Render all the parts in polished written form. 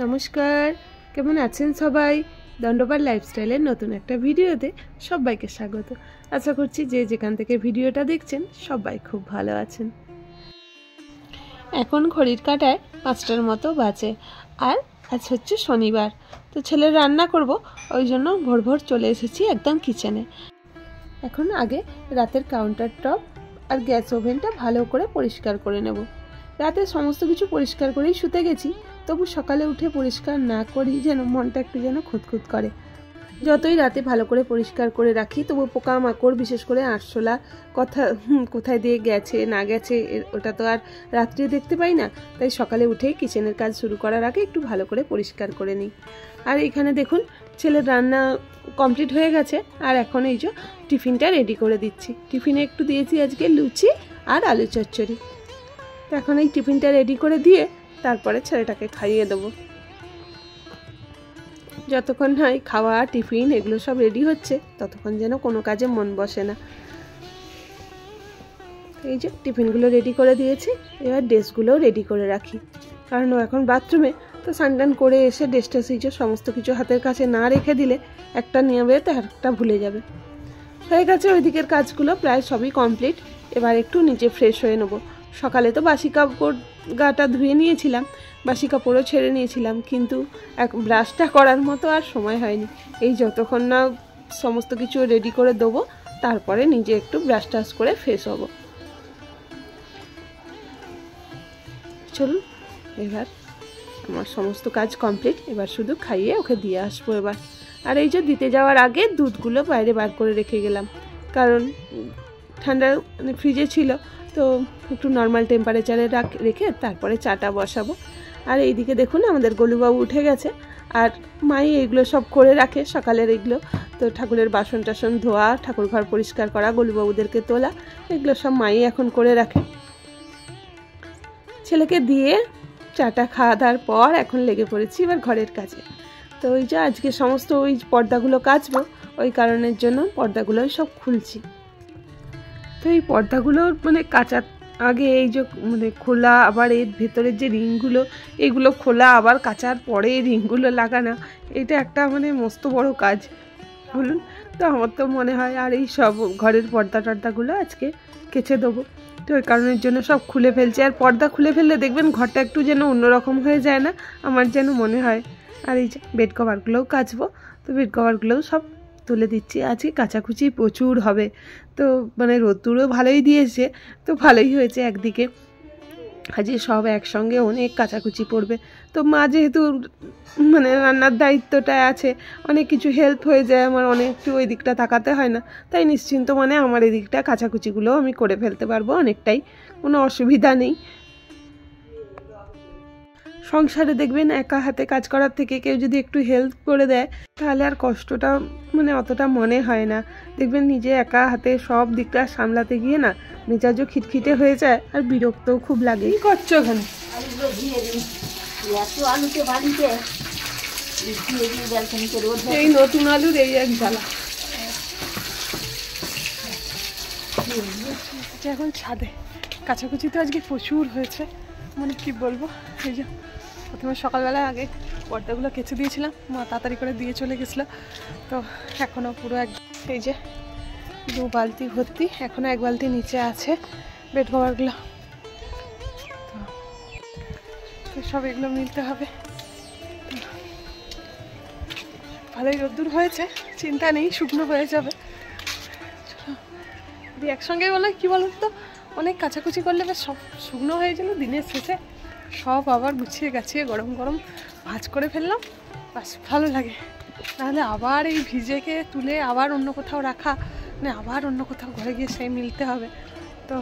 নমস্কার, কেমন আছেন সবাই? দণ্ডপার লাইফস্টাইলের নতুন একটা ভিডিওতে সবাইকে স্বাগত। আশা করছি যে যেখান থেকে ভিডিওটা দেখছেন সবাই খুব ভালো আছেন। এখন ঘড়ির কাঁটায় 5টার মতো বাজে, আর আজ হচ্ছে শনিবার। তো ছেলের রান্না করব, ওই জন্য ভোর ভোর চলে এসেছি একদম কিচেনে। এখন আগে রাতের কাউন্টার টপ আর গ্যাস ওভেনটা ভালো করে পরিষ্কার করে নেব। রাতে সমস্ত কিছু পরিষ্কার করেই শুতে গেছি, তবু সকালে উঠে পরিষ্কার না করি যেন মনটা একটু যেন খুঁতখুত করে। যতই রাতে ভালো করে পরিষ্কার করে রাখি, তবু পোকামাকড়, বিশেষ করে আরশোলা কোথায় দিয়ে গেছে না গেছে ওটা তো আর রাত্রে দেখতে পাই না। তাই সকালে উঠেই কিচেনের কাজ শুরু করার আগে একটু ভালো করে পরিষ্কার করে নিই। আর এখানে দেখুন ছেলের রান্না কমপ্লিট হয়ে গেছে, আর এখন এই যে টিফিনটা রেডি করে দিচ্ছি। টিফিনে একটু দিয়েছি আজকে লুচি আর আলু চচ্চড়ি। তো এখন এই টিফিনটা রেডি করে দিয়ে তারপরে ছেলেটাকে খাইয়ে দেবো। যতক্ষণ হয় খাওয়া, টিফিন এগুলো সব রেডি হচ্ছে, ততক্ষণ যেন কোনো কাজে মন বসে না। এই যে টিফিনগুলো রেডি করে দিয়েছি, এবার ড্রেসগুলোও রেডি করে রাখি, কারণ ও এখন বাথরুমে। তো স্নান করে এসে ড্রেসটা সিজে সমস্ত কিছু হাতের কাছে না রেখে দিলে একটা নেবে তো একটা ভুলে যাবে। হয়ে গেছে ওই দিকের কাজগুলো, প্রায় সবই কমপ্লিট। এবার একটু নিচে ফ্রেশ হয়ে নেবো। সকালে তো বাসি কাপড় গাটা ধুয়ে নিয়েছিলাম, বাসি কাপড়ও ছেড়ে নিয়েছিলাম, কিন্তু ব্রাশটা করার মতো আর সময় হয়নি। এই যতক্ষণ না সমস্ত কিছু রেডি করে দেবো, তারপরে নিজে একটু ব্রাশ টাশ করে ফ্রেশ হব। চলুন, এবার আমার সমস্ত কাজ কমপ্লিট, এবার শুধু খাইয়ে ওকে দিয়ে আসবো এবার। আর এই যে দিতে যাওয়ার আগে দুধগুলো বাইরে বার করে রেখে গেলাম, কারণ ঠান্ডা ফ্রিজে ছিল, তো একটু নর্মাল টেম্পারেচারে রেখে তারপরে চাটা বসাবো। আর এইদিকে দেখুন আমাদের গোলুবাবু উঠে গেছে, আর মাই এইগুলো সব করে রাখে সকালের এইগুলো। তো ঠাকুরের বাসন টাসন ধোয়া, ঠাকুর ঘর পরিষ্কার করা, গোলুবাবুদেরকে তোলা, এগুলো সব মাই এখন করে রাখে। ছেলেকে দিয়ে চাটা খাওয়া দাওয়ার পর এখন লেগে পড়েছি এবার ঘরের কাজে। তো ওই যে আজকে সমস্ত ওই পর্দাগুলো কাচবো, ওই কারণের জন্য পর্দাগুলো সব খুলছি। তো এই পর্দাগুলো মানে কাচার আগে এই যে খোলা, আবার এর ভেতরের যে রিংগুলো, এগুলো খোলা, আবার কাচার পরে রিংগুলো লাগানো, এটা একটা মস্ত বড় কাজ বলুন। তো আমার তো মনে হয় আর এই সব ঘরের পর্দা টর্দাগুলো আজকে কেচে দেবো। তো ওই কারণের জন্য সব খুলে ফেলছি। আর পর্দা খুলে ফেললে দেখবেন ঘরটা একটু যেন অন্যরকম হয়ে যায় না, আমার যেন মনে হয়। আর এই যে বেড কভারগুলোও কাচবো, তো বেড কভারগুলোও সব তুলে দিচ্ছি। আজকে কাচাকুচি প্রচুর হবে, তো রোদ্দুরও ভালোই দিয়েছে, তো ভালোই হয়েছে একদিকে। আজকে সব একসঙ্গে অনেক কাচাকুচি পড়বে। তো মা যেহেতু রান্নার দায়িত্বটা আছে, অনেক কিছু হেল্প হয়ে যায় আমার, অনেক একটু ওই দিকটা তাকাতে হয় না। তাই নিশ্চিন্ত আমার এই দিকটা কাচাকুচিগুলো আমি করে ফেলতে পারবো অনেকটাই, কোনো অসুবিধা নেই। সংসারে দেখবেন একা হাতে কাজ করার থেকে কেউ যদি একটু হেল্প করে দেয়, তাহলে আর কষ্টটা অতটা মনে হয় না। দেখবেন নিজে একা হাতে সব দিকটা সামলাতে গিয়ে না মেজাজও খিটখিটে হয়ে যায়, আর বিরক্তও খুব লাগে। কি করছো ওখানে? এই নতুন আলুর এই এক জ্বালা। এখন ছাদে কাচাকুচি তো আজকে প্রচুর হয়েছে, কি বলবো। এই যে প্রথমে সকালবেলা আগে পর্দাগুলো কেচে দিয়েছিলাম, মা তাড়াতাড়ি করে দিয়ে চলে গেছিলো। তো এখনও পুরো এই যে 2 বালতি ভর্তি, এখনও 1 বালতি নিচে আছে বেড কভারগুলো। তো সব এগুলো মিলতে হবে। ভালোই রোদ্দুর হয়েছে, চিন্তা নেই, শুকনো হয়ে যাবে। একসঙ্গে বলে কি বলুন তো, অনেক কাচাকুচি করলে বেশ সব শুকনো হয়ে গেল, দিনের শেষে সব আবার গুছিয়ে গাছিয়ে গরম গরম ভাজ করে ফেললাম, বাস ভালো লাগে। নাহলে আবার এই ভিজেকে তুলে আবার অন্য কোথাও রাখা, আবার অন্য কোথাও ঘরে গিয়ে সেই মিলতে হবে। তো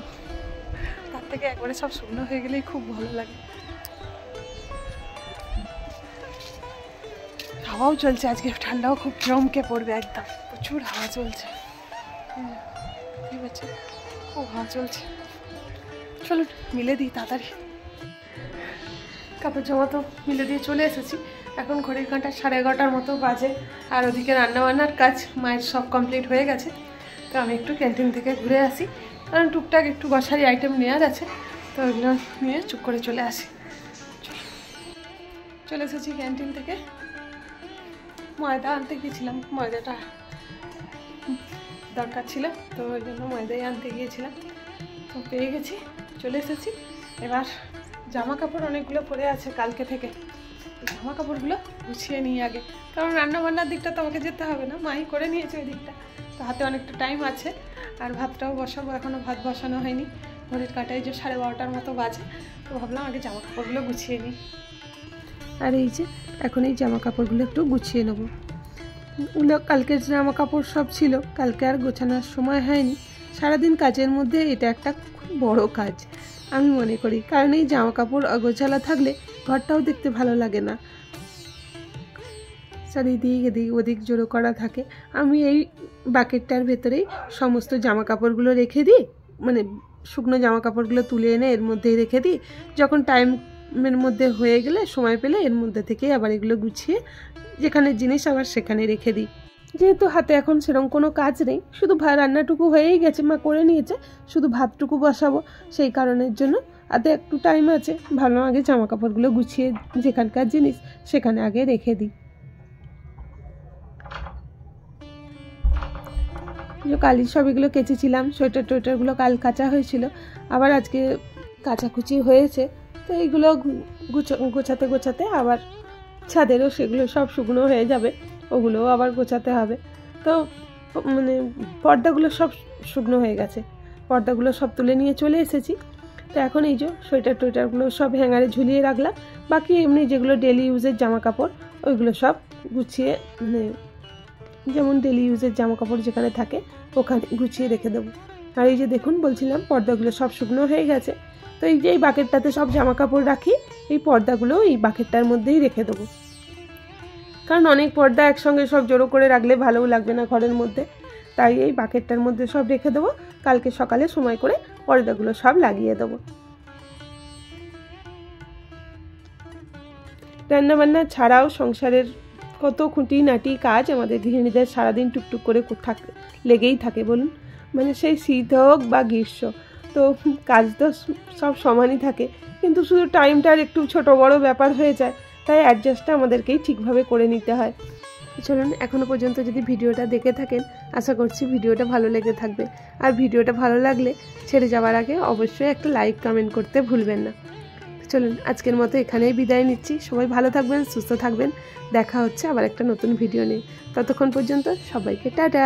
তার থেকে একবারে সব শুকনো হয়ে গেলেই খুব ভালো লাগে। হাওয়াও চলছে আজকে, ঠান্ডাও খুব জমকে পড়বে, একদম প্রচুর হাওয়া চলছে, খুব হাওয়া চলছে। চলুন মিলে দিই তাড়াতাড়ি। কাপড় জামা তো মিলে দিয়ে চলে এসেছি, এখন ঘড়ির কাঁটা 11:30 মতো বাজে। আর ওদিকে রান্নাবান্নার কাজ মায়ের সব কমপ্লিট হয়ে গেছে। তো আমি একটু ক্যান্টিন থেকে ঘুরে আসি, কারণ টুকটাক একটু গ্রসারি আইটেম নেওয়ার আছে, তো ওইগুলো নিয়ে চুপ করে চলে আসি। চলে এসেছি ক্যান্টিন থেকে, ময়দা আনতে গিয়েছিলাম, ময়দাটা দরকার ছিল তো ওই জন্য ময়দাই আনতে গিয়েছিলাম, তো পেয়ে গেছি, চলে এসেছি। এবার জামা কাপড় অনেকগুলো পরে আছে কালকে থেকে, জামা কাপড়গুলো গুছিয়ে নিই আগে, কারণ রান্নাবান্নার দিকটা তো আমাকে যেতে হবে না, মাই করে নিয়েছে ওই দিকটা, তো হাতে অনেকটা টাইম আছে। আর ভাতটাও বসাবো, এখনও ভাত বসানো হয়নি, ঘড়ির কাটায় যে 12:30টার মতো বাজে, তো ভাবলাম আগে জামা কাপড়গুলো গুছিয়ে নিই। আর এই যে এখন এই জামা কাপড়গুলো একটু গুছিয়ে নেবো, কালকের জামা কাপড় সব ছিল, কালকে আর গোছানোর সময় হয়নি। সারাদিন কাজের মধ্যে এটা একটা খুব বড় কাজ আমি মনে করি, কারণ এই জামা কাপড় অগোছালা থাকলে ঘরটাও দেখতে ভালো লাগে না, চারিদিক এদিক ওদিক জড়ো করা থাকে। আমি এই বাকেটটার ভেতরেই সমস্ত জামা কাপড়গুলো রেখে দিই, মানে শুকনো জামা কাপড়গুলো তুলে এনে এর মধ্যেই রেখে দিই, যখন টাইমের মধ্যে হয়ে গেলে সময় পেলে এর মধ্যে থেকেই আবার এগুলো গুছিয়ে যেখানে জিনিস আবার সেখানে রেখে দিই। যেহেতু হাতে এখন সেরকম কোনো কাজ নেই, শুধু রান্নাটুকু হয়েই গেছে, মা করে নিয়েছে, শুধু ভাতটুকু বসাবো, সেই কারণের জন্য হাতে একটু টাইম আছে, ভালো আগে জামা কাপড়গুলো গুছিয়ে যেখানকার জিনিস সেখানে আগে রেখে দিই। কালি সব এগুলো কেচেছিলাম, সোয়েটার টোয়েটারগুলো কাল কাচা হয়েছিল, আবার আজকে কাচাকুচি হয়েছে, তো এইগুলো গোছাতে গোছাতে আবার ছাদেরও সেগুলো সব শুকনো হয়ে যাবে, ওগুলোও আবার গোছাতে হবে। তো মানে পর্দাগুলো সব শুকনো হয়ে গেছে, পর্দাগুলো সব তুলে নিয়ে চলে এসেছি। তো এখন এই যে সোয়েটার টোয়েটারগুলো সব হ্যাঙ্গারে ঝুলিয়ে রাখলাম, বাকি এমনি যেগুলো ডেলি ইউজের জামা কাপড় ওইগুলো সব গুছিয়ে, মানে যেমন ডেলি ইউজের জামা কাপড় যেখানে থাকে ওখানে গুছিয়ে রেখে দেবো। আর এই যে দেখুন বলছিলাম পর্দাগুলো সব শুকনো হয়ে গেছে, তো এই যে এই বাকেটটাতে সব জামা কাপড় রাখি, এই পর্দাগুলো এই বাকেটটার মধ্যেই রেখে দেবো, কারণ অনেক পর্দা একসঙ্গে সব জড়ো করে রাখলে ভালোও লাগবে না ঘরের মধ্যে, তাই এই বাকেটটার মধ্যে সব রেখে দেবো, কালকে সকালে সময় করে পর্দাগুলো সব লাগিয়ে দেবো। রান্নাবান্না ছাড়াও সংসারের কত খুঁটিনাটি কাজ আমাদের গৃহিণীদের সারাদিন টুকটুক করে লেগেই থাকে বলুন, মানে সেই শীত হোক বা গ্রীষ্ম, তো কাজ তো সব সমানই থাকে, কিন্তু শুধু টাইমটার একটু ছোট বড় ব্যাপার হয়ে যায়, তাই অ্যাডজাস্টটা আমাদেরকেই ঠিকভাবে করে নিতে হয়। চলুন, এখনও পর্যন্ত যদি ভিডিওটা দেখে থাকেন আশা করছি ভিডিওটা ভালো লেগে থাকবে, আর ভিডিওটা ভালো লাগলে ছেড়ে যাওয়ার আগে অবশ্যই একটা লাইক কমেন্ট করতে ভুলবেন না। চলুন আজকের মতো এখানেই বিদায় নিচ্ছি, সবাই ভালো থাকবেন, সুস্থ থাকবেন, দেখা হচ্ছে আবার একটা নতুন ভিডিও নিয়ে, ততক্ষণ পর্যন্ত সবাইকে টাটা।